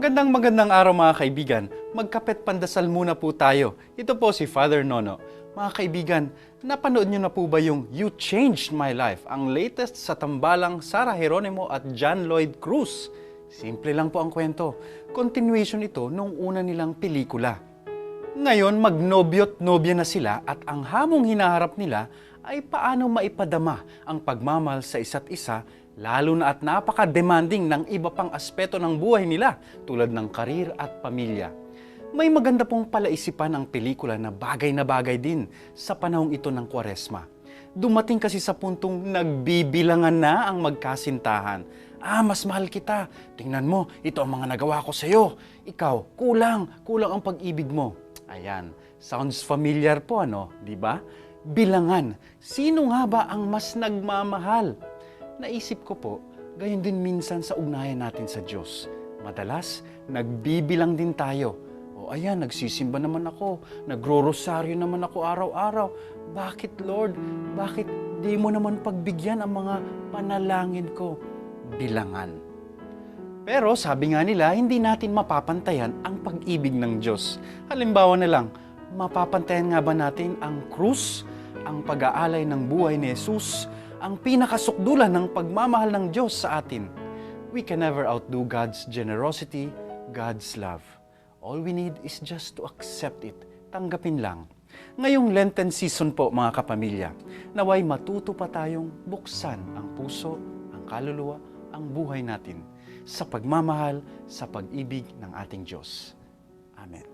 Magandang araw mga kaibigan. Magkapet pandasal muna po tayo. Ito po si Father Nono. Mga kaibigan, napanood niyo na po ba yung You Changed My Life, ang latest sa tambalang Sarah Geronimo at John Lloyd Cruz? Simple lang po ang kwento. Continuation ito nung una nilang pelikula. Ngayon, magnobyo't nobya na sila at ang hamong hinaharap nila ay paano maipadama ang pagmamahal sa isa't isa, lalo na at napaka-demanding ng iba pang aspeto ng buhay nila tulad ng karir at pamilya. May maganda pong palaisipan ang pelikula na bagay din sa panahong ito ng Kwaresma. Dumating kasi sa puntong nagbibilangan na ang magkasintahan. Mas mahal kita. Tingnan mo, ito ang mga nagawa ko sa iyo. Ikaw, kulang ang pag-ibig mo. Ayan, sounds familiar po ano, di ba? Bilangan, sino nga ba ang mas nagmamahal? Naisip ko po, gayon din minsan sa ugnayan natin sa Diyos. Madalas, nagbibilang din tayo. Ayan, nagsisimba naman ako, nagro-rosaryo naman ako araw-araw. Bakit Lord? Bakit di mo naman pagbigyan ang mga panalangin ko? Bilangan. Pero sabi nga nila, hindi natin mapapantayan ang pag-ibig ng Diyos. Halimbawa na lang, mapapantayan nga ba natin ang krus, ang pag-aalay ng buhay ni Jesus, ang pinakasukdulan ng pagmamahal ng Diyos sa atin? We can never outdo God's generosity, God's love. All we need is just to accept it. Tanggapin lang. Ngayong Lenten season po mga kapamilya, naway matuto pa tayong buksan ang puso, ang kaluluwa, ang buhay natin sa pagmamahal, sa pag-ibig ng ating Diyos. Amen.